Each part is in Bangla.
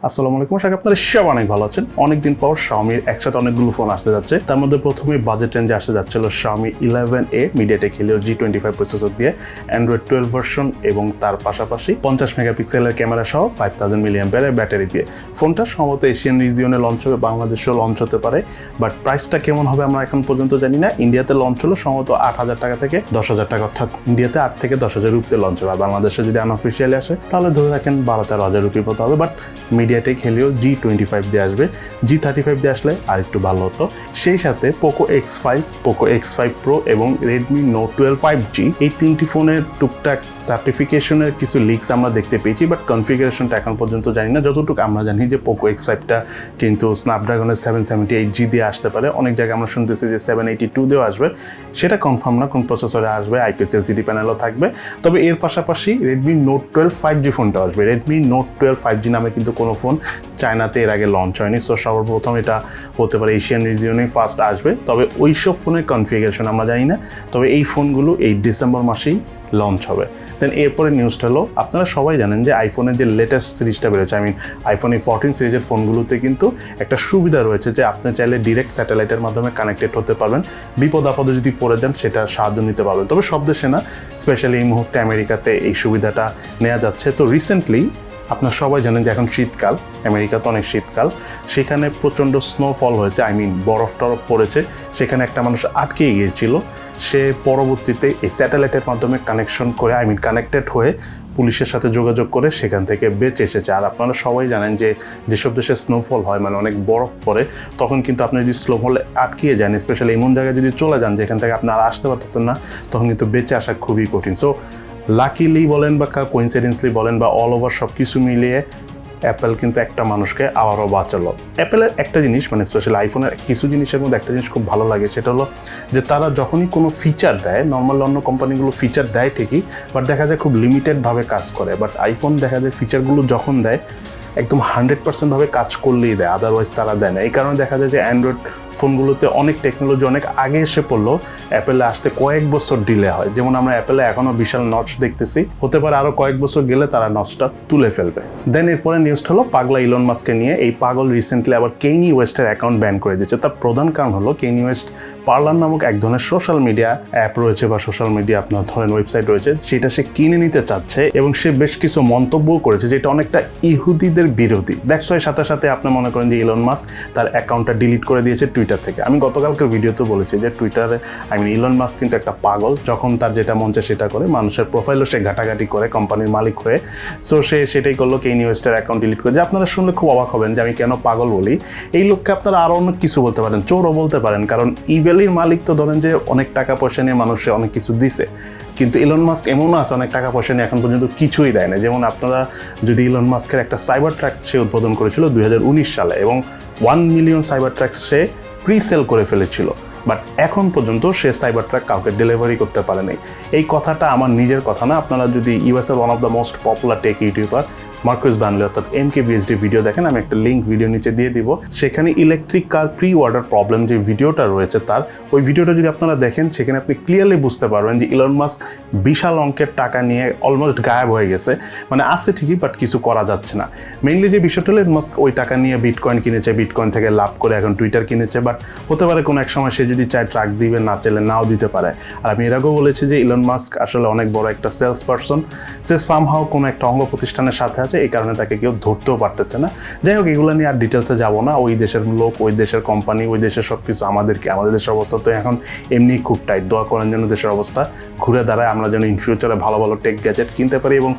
আসসালামু আলাইকুম, আশা করি আপনারা সব অনেক ভালো আছেন। অনেকদিন পর Xiaomiর একসাথে অনেকগুলো ফোন আসতে যাচ্ছে। তার মধ্যে প্রথমেই বাজেট রেঞ্জে আসতে যাচ্ছিল Xiaomi 11A MediaTek Helio G25 processor দিয়ে অ্যান্ড্রয়েড 12 ভার্সন এবং তার পাশাপাশি 50 মেগাপিক্সেলের ক্যামেরা সহ 5000 মিলিঅ্যাম্পিয়ারের ব্যাটারি দিয়ে। ফোনটা সম্ভবত এশিয়ান রিজিয়নে লঞ্চ হবে, বাংলাদেশেও লঞ্চ হতে পারে, বাট প্রাইসটা কেমন হবে আমরা এখন পর্যন্ত জানি না। ইন্ডিয়াতে লঞ্চ হলো সম্ভবত 8,000 টাকা থেকে 10,000 টাকা, অর্থাৎ ইন্ডিয়াতে 8 থেকে 10,000 রুপিতে লঞ্চ হবে। আর বাংলাদেশে যদি আনঅফিসিয়ালি আসে তাহলে ধরে রাখেন 12-13,000 রুপির মতো হবে। বাট মিডিয়াটেক Helio G25 দিয়ে আসবে, G35 দিয়ে আসলে আর একটু ভালো হতো। সেই সাথে Poco X5, Poco X5 Pro এবং Redmi Note 12 5G এই তিনটি ফোনের টুকটাক সার্টিফিকেশনের কিছু লিকস আমরা দেখতে পেয়েছি, বাট কনফিগারেশনটা এখন পর্যন্ত জানি না। যতটুকু আমরা জানি যে Poco X5টা কিন্তু স্ন্যাপড্রাগনের 778G দিয়ে আসতে পারে। অনেক জায়গায় আমরা শুনতেছি যে 782 দিয়েও আসবে, সেটা কনফার্ম না কোন প্রসেসরে আসবে, IPS LCD প্যানেলও থাকবে। তবে এর পাশাপাশি Redmi Note 12 5G ফোনটা আসবে। Redmi Note 12 5G নামে কিন্তু কোনো ফোন চায়নাতে এর আগে লঞ্চ হয়নি, সো সর্বপ্রথম এটা হতে পারে এশিয়ান রিজিয়নে ফার্স্ট আসবে। তবে ওই সব ফোনের কনফিগারেশন আমরা জানি না, তবে এই ফোনগুলো এই ডিসেম্বর মাসেই লঞ্চ হবে। দেন এরপরে নিউজটা হলো, আপনারা সবাই জানেন যে আইফোনের যে লেটেস্ট সিরিজটা বেরোচ্ছে, আইফোন 14 সিরিজের ফোনগুলোতে কিন্তু একটা সুবিধা রয়েছে যে আপনি চাইলে ডিরেক্ট স্যাটেলাইটের মাধ্যমে কানেক্টেড হতে পারবেন, বিপদ আপদে যদি পড়ে যান সেটা সাহায্য নিতে পারবেন। তবে সব দেশে না, স্পেশালি এই মুহূর্তে আমেরিকাতে এই সুবিধাটা নেওয়া যাচ্ছে। তো রিসেন্টলি আপনারা সবাই জানেন যে এখন শীতকাল, আমেরিকাতে অনেক শীতকাল, সেখানে প্রচণ্ড স্নোফল হয়েছে, বরফ টরফ পড়েছে। সেখানে একটা মানুষ আটকে গিয়েছিল, সে পরবর্তীতে এই স্যাটেলাইটের মাধ্যমে কানেকশন করে কানেক্টেড হয়ে পুলিশের সাথে যোগাযোগ করে সেখান থেকে বেঁচে এসেছে। আর আপনারা সবাই জানেন যে যেসব দেশে স্নোফল হয়, অনেক বরফ পড়ে, তখন কিন্তু আপনি যদি স্নোফলে আটকিয়ে যান, স্পেশালি এমন জায়গায় যদি চলে যান যেখান থেকে আপনি আর আসতে পারতেছেন না, তখন কিন্তু বেঁচে আসা খুবই কঠিন। সো লাকিলি বলেন বা কোইন্সিডেন্সলি বলেন বা অল ওভার সব কিছু মিলিয়ে অ্যাপেল কিন্তু একটা মানুষকে আবারও বাঁচালো। অ্যাপেলের একটা জিনিস, স্পেশালি আইফোনের কিছু জিনিসের মধ্যে একটা জিনিস খুব ভালো লাগে, সেটা হলো যে তারা যখনই কোনো ফিচার দেয়, নর্মাল অন্য কোম্পানিগুলো ফিচার দেয় ঠিকই, বাট দেখা যায় খুব লিমিটেডভাবে কাজ করে। বাট আইফোন দেখা যায় ফিচারগুলো যখন দেয় একদম 100% ভাবে কাজ করলেই দেয়, আদারওয়াইজ তারা দেয় না। এই কারণে দেখা যায় যে অ্যান্ড্রয়েড ফোনগুলোতে অনেক টেকনোলজি অনেক আগে এসে পড়লো, অ্যাপেলে আসতে কয়েক বছর ডিলে হয়। যেমন আমরা অ্যাপেলে এখনও বিশাল নচ দেখতেছি, হতে পারে আরও কয়েক বছর গেলে তারা নচটা তুলে ফেলবে। দেন এরপরে নিউজটা হলো পাগলা ইলন মাস্ককে নিয়ে। এই পাগল রিসেন্টলি আবার কেনি ওয়েস্টের অ্যাকাউন্ট ব্যান করে দিয়েছে। তার প্রধান কারণ হলো কেনি ওয়েস্ট পার্লার নামক এক ধরনের সোশ্যাল মিডিয়া অ্যাপ রয়েছে বা সোশ্যাল মিডিয়া আপনার ধরেন ওয়েবসাইট রয়েছে, সেটা সে কিনে নিতে চাচ্ছে এবং সে বেশ কিছু মন্তব্যও করেছে যেটা অনেকটা ইহুদিদের বিরোধী। দ্যাটস ওয়াই সাথে সাথে আপনি মনে করেন যে ইলন মাস্ক তার অ্যাকাউন্টটা ডিলিট করে দিয়েছে টুইটার থেকে। আমি গতকালকের ভিডিওতে বলেছি যে টুইটারে ইলন মাস্ক কিন্তু একটা পাগল, যখন তার যেটা মন চায় সেটা করে, মানুষের প্রোফাইলও সে ঘাটাঘাটি করে কোম্পানির মালিক হয়ে। সো সে সেটাই করলো, কেনি ওয়েস্টের অ্যাকাউন্ট ডিলিট করে। যে আপনারা শুনলে খুব অবাক হবেন যে আমি কেন পাগল বলি। এই লোককে আপনারা আরও অনেক কিছু বলতে পারেন, চোরও বলতে পারেন, কারণ ইভেলির মালিক তো ধরেন যে অনেক টাকা পয়সা নিয়ে মানুষে অনেক কিছু দিছে, কিন্তু ইলন মাস্ক এমনও আছে অনেক টাকা পয়সা নিয়ে এখন পর্যন্ত কিছুই দেয় না। যেমন আপনারা যদি ইলন মাস্কের একটা সাইবার ট্রাক সে উদ্বোধন করেছিল 2019 সালে এবং 1 মিলিয়ন সাইবার ট্রাক সে প্রি-সেল করে ফেলেছিল, বাট এখন পর্যন্ত সে সাইবার ট্রাক কাউকে ডেলিভারি করতে পারেনি। এই কথাটা আমার নিজের কথা না, আপনারা যদি ইউএসএর one of the most popular tech YouTuber Marques Brownlee অর্থাৎ MKBHD ভিডিও দেখেন, আমি একটা লিঙ্ক ভিডিও নিচে দিয়ে দিব, সেখানে ইলেকট্রিক কার প্রি অর্ডার প্রবলেম যে ভিডিওটা রয়েছে তার, ওই ভিডিওটা যদি আপনারা দেখেন সেখানে আপনি ক্লিয়ারলি বুঝতে পারবেন যে ইলন মাস্ক বিশাল অঙ্কের টাকা নিয়ে অলমোস্ট গায়েব হয়ে গেছে। আছে ঠিকই, বাট কিছু করা যাচ্ছে না। মেইনলি যে বিষয়টা হলো ইলন মাস্ক ওই টাকা নিয়ে বিটকয়েন কিনেছে, বিটকয়েন থেকে লাভ করে এখন টুইটার কিনেছে, বাট হতে পারে কোনো এক সময় সে যদি চায় ট্রাক দিবে, না চাইলে নাও দিতে পারে। আর আমি এর আগেও বলেছি যে ইলন মাস্ক আসলে অনেক বড় একটা সেলস পারসন, সে সামহাও কোনো একটা অঙ্গ প্রতিষ্ঠানের সাথে আছে, এই কারণে তাকে কেউ ধরতেও পারতেছে না। যাই হোক, এগুলো নিয়ে আর ডিটেলসে যাবো না। ওই দেশের লোক, ওই দেশের কোম্পানি, ওই দেশের সব কিছু আমাদের দেশের অবস্থা তো এখন এমনি খুব টাইট। দোয়া করার জন্য দেশের অবস্থা ঘুরে দাঁড়ায়, আমরা যেন ইন ফিউচারে ভালো ভালো টেক গ্যাজেট কিনতে পারি এবং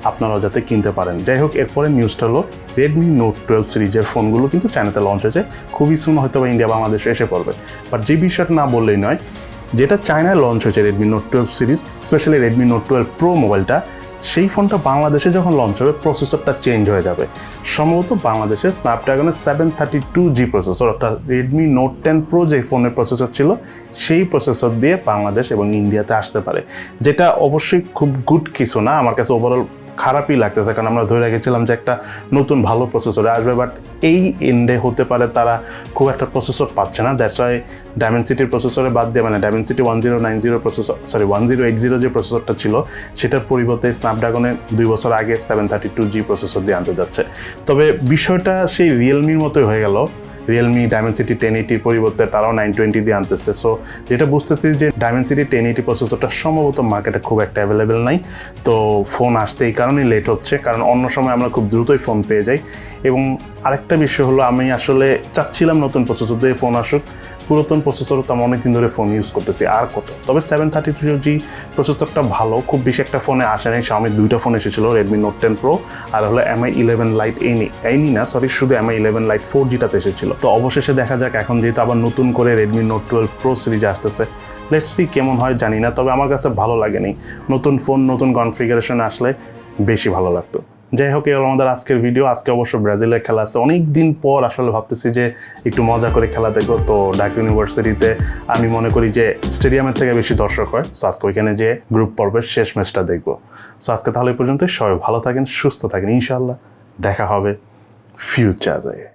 আপনারাও যাতে কিনতে পারেন। যাই হোক, এরপরে নিউজটা হলো Redmi Note 12 সিরিজের ফোনগুলো কিন্তু চায়নাতে লঞ্চ হয়েছে, খুবই সুন হয়তো বা ইন্ডিয়া বাংলাদেশে এসে পড়বে। বাট যে বিষয়টা না বললেই নয়, যেটা চায়নায় লঞ্চ হয়েছে Redmi Note 12 series, specially Redmi Note 12 Pro মোবাইলটা, সেই ফোনটা বাংলাদেশে যখন লঞ্চ হবে প্রসেসরটা চেঞ্জ হয়ে যাবে। সম্ভবত বাংলাদেশে স্ন্যাপড্রাগনের 732G প্রসেসর, অর্থাৎ Redmi Note 10 Pro যে ফোনের প্রসেসর ছিল সেই প্রসেসর দিয়ে বাংলাদেশ এবং ইন্ডিয়াতে আসতে পারে, যেটা অবশ্যই খুব গুড কিছু না। আমার কাছে ওভারঅল খারাপই লাগতেছে, কারণ আমরা ধরে রেখেছিলাম যে একটা নতুন ভালো প্রসেসর আসবে, বাট এই এন্ডে হতে পারে তারা খুব একটা প্রসেসর পাচ্ছে না। দ্যাটস ওয়াই ডায়মেনসিটির প্রসেসরে বাদ দিয়ে, মানে ডায়মেনসিটি 1090 প্রসেসর, সরি 1080 যে প্রসেসরটা ছিল সেটার পরিবর্তে স্ন্যাপড্রাগনের 2 বছর আগে 732G প্রসেসর দিয়ে আনতে যাচ্ছে। তবে বিষয়টা সেই রিয়েলমির মতোই হয়ে গেল। রিয়েলমি ডায়মেনসিটি 1080 পরিবর্তে তারাও 920 দিয়ে আনতেছে। সো যেটা বুঝতেছি যে ডায়মেনসিটি 1080 প্রসেসরটা সম্ভবত মার্কেটে খুব একটা অ্যাভেলেবেল নাই। তো ফোন আসতে এই কারণেই লেট হচ্ছে, কারণ অন্য সময় আমরা খুব দ্রুতই ফোন পেয়ে যাই। এবং আরেকটা বিষয় হলো, আমি আসলে চাচ্ছিলাম নতুন প্রসেসর দিয়ে ফোন আসুক। পুরাতন প্রসেসরও তো আমি অনেকদিন ধরে ফোন ইউজ করতেছি, আর কত। তবে 732G প্রসেসরটা ভালো, খুব বেশি একটা ফোনে আসে নাই। Xiaomi 2টা ফোন এসেছিলো, Redmi Note 10 Pro আর হলো Mi 11 Lite শুধু Mi 11 Lite 4Gটাতে এসেছিলো। তো অবশেষে দেখা যাক, এখন যেহেতু আবার নতুন করে Redmi Note 12 Pro সিরিজ আসতেছে, লেটস সি কেমন হয় জানি না। তবে আমার কাছে ভালো লাগেনি, নতুন ফোন নতুন কনফিগারেশন আসলে বেশি ভালো লাগতো। যাই হোক, এই হলো আমাদের আজকের ভিডিও। আজকে অবশ্য ব্রাজিলের খেলা আছে, অনেক দিন পর আসলে ভাবতেছি যে একটু মজা করে খেলা দেখবো। তো ঢাকা ইউনিভার্সিটিতে আমি মনে করি যে স্টেডিয়ামের থেকে বেশি দর্শক হয়। সো আজকে ওইখানে যে গ্রুপ পর্বের শেষ ম্যাচটা দেখবো। সো আজকে তাহলে এই পর্যন্ত, সবাই ভালো থাকেন, সুস্থ থাকেন, ইনশাআল্লাহ দেখা হবে ফিউচারে।